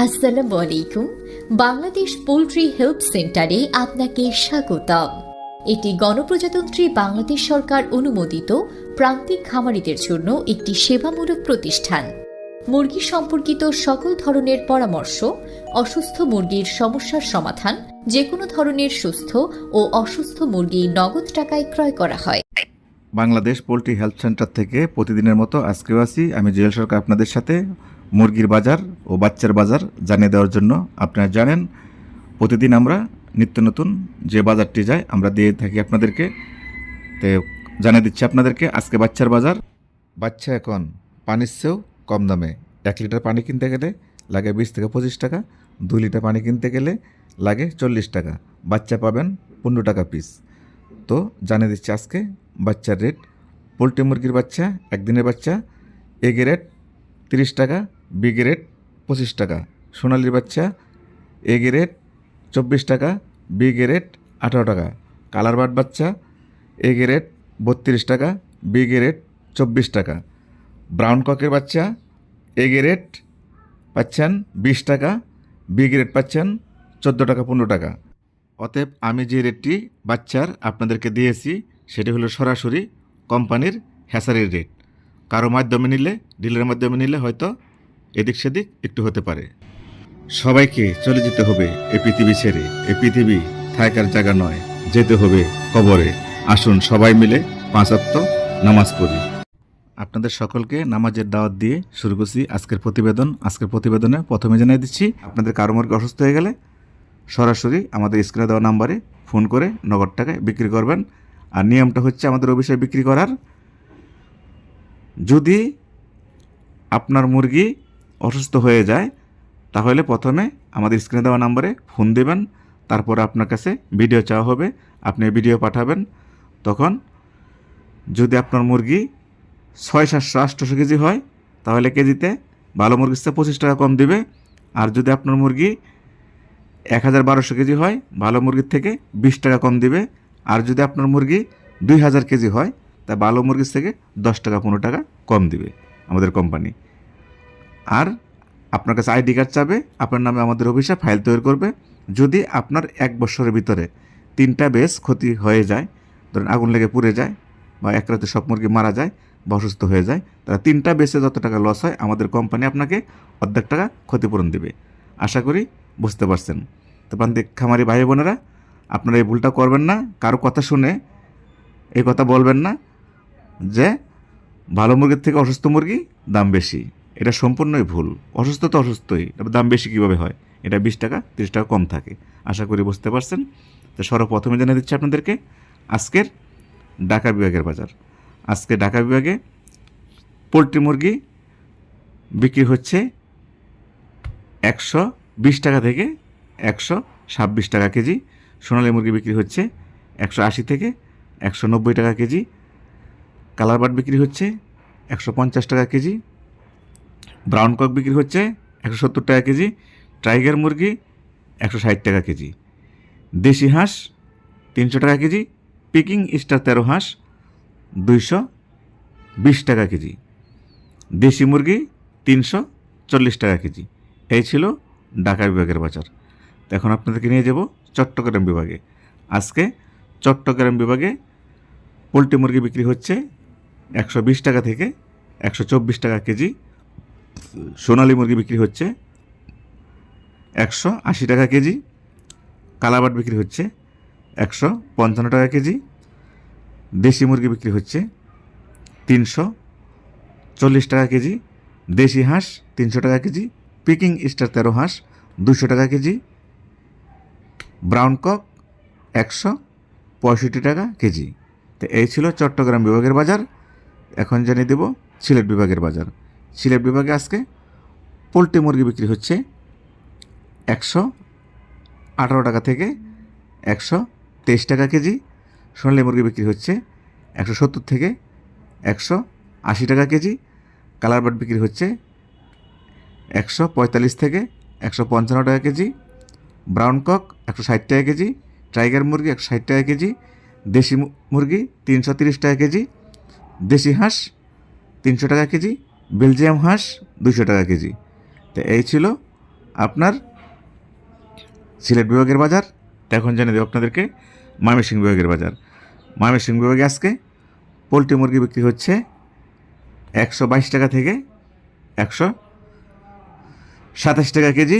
আসসালামু আলাইকুম। Bangladesh poultry help সেন্টারে আপনাকে স্বাগতম। এটি গণপ্রজাতন্ত্রী বাংলাদেশ সরকার অনুমোদিত প্রান্তিক খামারিদের জন্য একটি সেবামূলক প্রতিষ্ঠান। মুরগি সম্পর্কিত সকল ধরনের পরামর্শ, অসুস্থ মুরগির সমস্যার সমাধান, যে কোনো ধরনের সুস্থ ও অসুস্থ মুরগি নগদ টাকায় ক্রয় করা হয়। বাংলাদেশ পোলট্রি হেলথ সেন্টার থেকে প্রতিদিনের মতো আজকেও আছি আমি জুয়েল সরকার আপনাদের সাথে মুরগির বাজার ও বাচ্চার বাজার জানিয়ে দেওয়ার জন্য। আপনারা জানেন প্রতিদিন আমরা নিত্য নতুন যে বাজারটি যায় আমরা দিয়ে থাকি আপনাদেরকে। তো জানিয়ে দিচ্ছি আপনাদেরকে আজকে বাচ্চার বাজার। বাচ্চা এখন পানির চেয়েও কম দামে। 1 লিটার পানি কিনতে গেলে লাগে 20 থেকে 25 টাকা, 2 লিটার পানি কিনতে গেলে লাগে 40 টাকা। বাচ্চা পাবেন 15 টাকা পিস। তো জানিয়ে দিচ্ছি আজকে বাচ্চার রেট। পোলট্রি মুরগির বাচ্চা, একদিনের বাচ্চা এ গ্রেড 30 টাকা, বি গ্রেড 25 টাকা। সোনালির বাচ্চা এ গ্রেড 24 টাকা, বি গ্রেড 18 টাকা। কালার বার্ড বাচ্চা এ গ্রেড 32 টাকা, বি গ্রেড 24 টাকা। ব্রাউন ককের বাচ্চা এ গ্রেড পাচ্ছেন 20 টাকা, বি গ্রেড পাচ্ছেন 14 টাকা 15 টাকা। অতএব আমি যে রেটটি বাচ্চার আপনাদেরকে দিয়েছি সেটি হলো সরাসরি কোম্পানির হ্যাচারির রেট। কারো মাধ্যমে নিলে, ডিলের মাধ্যমে নিলে হয়তো এদিক সেদিক একটু হতে পারে। সবাইকে চলে যেতে হবে এই পৃথিবী ছেড়ে। এই পৃথিবী থাকার জায়গা নয়, যেতে হবে কবরে। আসুন সবাই মিলে 5 ওয়াক্ত নামাজ পড়ি। আপনাদের সকলকে নামাজের দাওয়াত দিয়ে শুরু করছি আজকের প্রতিবেদন। আজকের প্রতিবেদনে প্রথমে জানিয়ে দিচ্ছি, আপনাদের কারো মুরগি অসুস্থ হয়ে গেলে সরাসরি আমাদের স্ক্রিনে দেওয়া নাম্বারে ফোন করে নগদ টাকায় বিক্রি করবেন। আর নিয়মটা হচ্ছে আমাদের অফিসে বিক্রি করার, যদি আপনার মুরগি অসুস্থ হয়ে যায় তাহলে প্রথমে আমাদের স্ক্রিনে দেওয়া নাম্বারে ফোন দেবেন। তারপর আপনার কাছে ভিডিও চাওয়া হবে, আপনি ভিডিও পাঠাবেন। তখন যদি আপনার মুরগি 600-700-800 কেজি হয় তাহলে কেজিতে ভালো মুরগির চেয়ে 25 টাকা কম দিবে। আর যদি আপনার মুরগি 1000-1200 কেজি হয় ভালো মুরগির থেকে 20 টাকা কম দিবে। আর যদি আপনার মুরগি 2000 কেজি হয় তা ভালো মুরগির থেকে 10 টাকা 15 টাকা কম দিবে আমাদের কোম্পানি। আর আপনার কাছে আইডি কার্ড চাবে, আপনার নামে আমাদের অফিসে ফাইল তৈরি করবে। যদি আপনার 1 বছরের ভিতরে 3টা বেশ ক্ষতি হয়ে যায়, ধরেন আগুন লেগে পুড়ে যায় বা এক রাতে সব মুরগি মারা যায় বা অসুস্থ হয়ে যায়, তাহলে 3টা বেশে যত টাকা লস হয় আমাদের কোম্পানি আপনাকে অর্ধেক টাকা ক্ষতিপূরণ দেবে। আশা করি বুঝতে পারছেন। তো প্রান্তিক খামারি ভাই বোনেরা, আপনারা এই ভুলটা করবেন না। কারো কথা শুনে এই কথা বলবেন না যে ভালো মুরগির থেকে অসুস্থ মুরগি দাম বেশি। এটা সম্পূর্ণই ভুল। অসুস্থ তো অসুস্থই, দাম বেশি কীভাবে হয়? এটা 20 টাকা 30 টাকা কম থাকে। আশা করি বুঝতে পারছেন। তো সর্বপ্রথমে জানিয়ে দিচ্ছি আপনাদেরকে আজকের ঢাকা বিভাগের বাজার। আজকে ঢাকা বিভাগে পোলট্রি মুরগি বিক্রি হচ্ছে 120 টাকা থেকে 126 টাকা কেজি। সোনালী মুরগি বিক্রি হচ্ছে 180 থেকে 190 টাকা কেজি। কালার বার্ড বিক্রি হচ্ছে 150 টাকা কেজি। ব্রাউন কক বিক্রি হচ্ছে 170 টাকা কেজি। টাইগার মুরগি 160 টাকা কেজি। দেশি হাঁস 300 টাকা কেজি। পিকিং স্টার 13 হাঁস 220 টাকা কেজি। দেশি মুরগি 340 টাকা কেজি। এই ছিল ঢাকা বিভাগের বাজার। তো এখন আপনাদেরকে নিয়ে যাব চট্টগ্রাম বিভাগে। আজকে চট্টগ্রাম বিভাগে পোলট্রি মুরগি বিক্রি হচ্ছে 120 টাকা থেকে 124 টাকা কেজি। সোনালী মুরগি বিক্রি হচ্ছে 180 টাকা কেজি। কালাবাট বিক্রি হচ্ছে 155 টাকা কেজি। দেশি মুরগি বিক্রি হচ্ছে 340 টাকা কেজি। দেশি হাঁস 300 টাকা কেজি। পিকিং স্টার 13 হাঁস 200 টাকা কেজি। ব্রাউন কক 165 টাকা কেজি। তো এই ছিল চট্টগ্রাম বিভাগের বাজার। এখন জানিয়ে দেব সিলেট বিভাগের বাজার। সিলেট বিভাগে আজকে পোলট্রি মুরগি বিক্রি হচ্ছে 118 টাকা থেকে 123 টাকা কেজি। সোনালী মুরগি বিক্রি হচ্ছে 170 থেকে 180 টাকা কেজি। কালার বার্ড বিক্রি হচ্ছে 145 থেকে 155 টাকা কেজি। ব্রাউন কক 160 টাকা কেজি। টাইগার মুরগি 160 টাকা কেজি। দেশি মুরগি 330 টাকা কেজি। দেশি হাঁস 300 টাকা কেজি। বেলজিয়াম হাঁস 200 টাকা কেজি। তো এই ছিল আপনার সিলেট বিভাগের বাজার। তো এখন জানিয়ে দেবো আপনাদেরকে ময়মনসিংহ বিভাগের বাজার। ময়মনসিংহ বিভাগে আজকে পোলট্রি মুরগি বিক্রি হচ্ছে 122 টাকা থেকে 127 টাকা কেজি।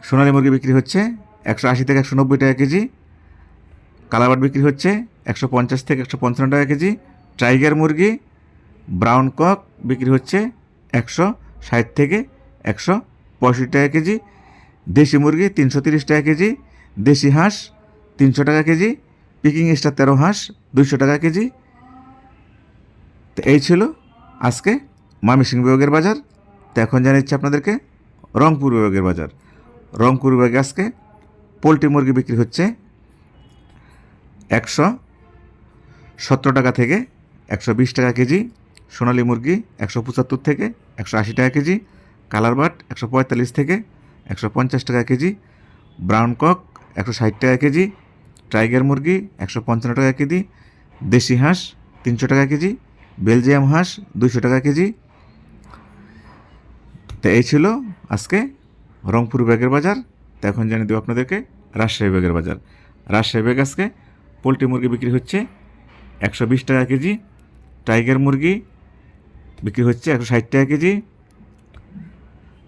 সোনালী মুরগি বিক্রি হচ্ছে 180 থেকে 190 টাকা কেজি। কালাবাট বিক্রি হচ্ছে 150 থেকে 155 টাকা কেজি। টাইগার মুরগি ব্রাউন কক বিক্রি হচ্ছে 160 থেকে 165 টাকা কেজি। দেশি মুরগি 330 টাকা কেজি। দেশি হাঁস 300 টাকা কেজি। পিকিং স্টার 13 হাঁস 200 টাকা কেজি। তো এই ছিল আজকে ময়মনসিংহ বিভাগের বাজার। তো এখন জানাচ্ছি আপনাদেরকে রংপুর বিভাগের বাজার। রংপুর বিভাগে আজকে পোলট্রি মুরগি বিক্রি হচ্ছে 117 টাকা থেকে 120 টাকা কেজি। সোনালী মুরগি 175 থেকে 180 টাকা কেজি। কালার বাট 145 থেকে 150 টাকা কেজি। ব্রাউন কক 160 টাকা কেজি। টাইগার মুরগি 155 টাকা কেজি। দেশি হাঁস 300 টাকা কেজি। বেলজিয়াম হাঁস 200 টাকা কেজি। তো এই ছিল আজকে রংপুর বিভাগের বাজার। তো এখন জানিয়ে দেবো আপনাদেরকে রাজশাহী বিভাগের বাজার। রাজশাহী বিভাগে আজকে পোলট্রি মুরগি বিক্রি হচ্ছে 120 টাকা কেজি। টাইগার মুরগি বিক্রি হচ্ছে 160 টাকা কেজি।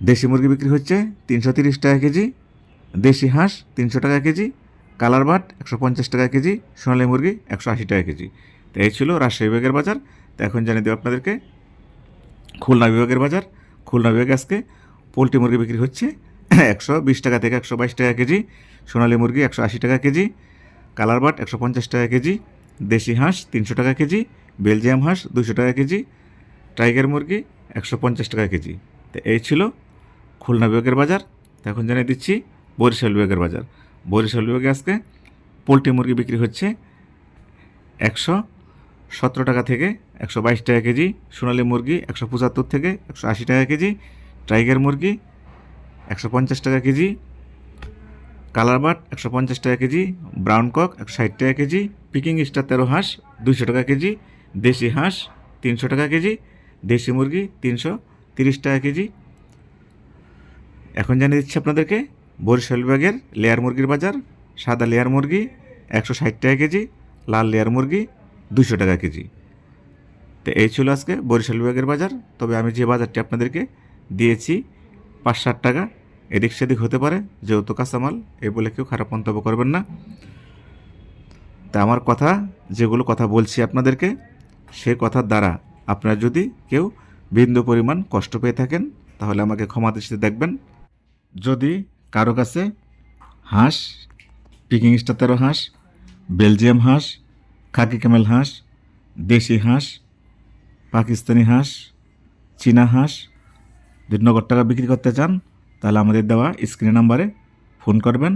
দেশি মুরগি বিক্রি হচ্ছে 330 টাকা কেজি। দেশি হাঁস 300 টাকা কেজি। কালার বাট 150 টাকা কেজি। সোনালী মুরগি 180 টাকা কেজি। তো এই ছিল রাজশাহী বিভাগের বাজার। তো এখন জানিয়ে দেবো আপনাদেরকে খুলনা বিভাগের বাজার। খুলনা বিভাগে আজকে পোলট্রি মুরগি বিক্রি হচ্ছে 120 টাকা থেকে 122 টাকা কেজি। সোনালী মুরগি 180 টাকা কেজি। কালার বাট 150 টাকা কেজি। দেশি হাঁস 300 টাকা কেজি। বেলজিয়াম হাঁস 200 টাকা কেজি। টাইগার মুরগি 150 টাকা কেজি। তো এই ছিল খুলনা বিভাগের বাজার। তো এখন জানিয়ে দিচ্ছি বরিশাল বিভাগের বাজার। বরিশাল বিভাগে আজকে পোলট্রি মুরগি বিক্রি হচ্ছে 117 টাকা থেকে 122 টাকা কেজি। সোনালী মুরগি 175 থেকে 180 টাকা কেজি। টাইগার মুরগি 150 টাকা কেজি। কালার বাট 150 টাকা কেজি। ব্রাউন কক 160 টাকা কেজি। পিকিং স্টার 13 হাঁস 200 টাকা কেজি। দেশি হাঁস 300 টাকা কেজি। দেশি মুরগি 330 টাকা কেজি। এখন জানিয়ে দিচ্ছি আপনাদেরকে বরিশাল বিভাগের লেয়ার মুরগির বাজার। সাদা লেয়ার মুরগি 160 টাকা কেজি। লাল লেয়ার মুরগি 200 টাকা কেজি। তো এই ছিল আজকে বরিশাল বিভাগের বাজার। তবে আমি যে বাজারটি আপনাদেরকে দিয়েছি 5-7 টাকা এদিক সেদিক হতে পারে, যেহেতু কাঁচামাল, এই বলে কেউ খারাপ মন্তব্য করবেন না। তা আমার কথা যেগুলো কথা বলছি আপনাদেরকে, সেই কথার দ্বারা আপনারা যদি কেউ বিন্দু পরিমাণ কষ্ট পেয়ে থাকেন তাহলে আমাকে ক্ষমা দৃষ্টিতে দেখবেন। যদি কারো কাছে হাঁস, পিকিং স্টার 13 হাঁস, বেলজিয়াম হাঁস, খাকি ক্যামেল হাঁস, দেশি হাঁস, পাকিস্তানি হাঁস, চীনা হাঁস যদি নগদ টাকা বিক্রি করতে চান তাহলে আমাদের দেওয়া স্ক্রিন নাম্বারে ফোন করবেন,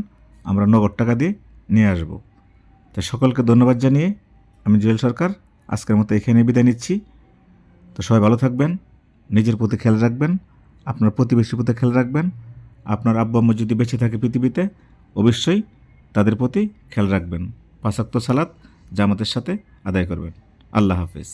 আমরা নগদ টাকা দিয়ে নিয়ে আসব। তো সকলকে ধন্যবাদ জানিয়ে আমি জুয়েল সরকার আজকের মতো এখানে বিদায় নিচ্ছি। তো সবাই ভালো থাকবেন, নিজের প্রতি খেয়াল রাখবেন, আপনার প্রতিবেশীর প্রতি খেয়াল রাখবেন। আপনার আব্বা আম্মা যদি বেঁচে থাকে পৃথিবীতে অবশ্যই তাদের প্রতি খেয়াল রাখবেন। 5 ওয়াক্ত সালাত জামাতের সাথে আদায় করবেন। আল্লাহ হাফেজ।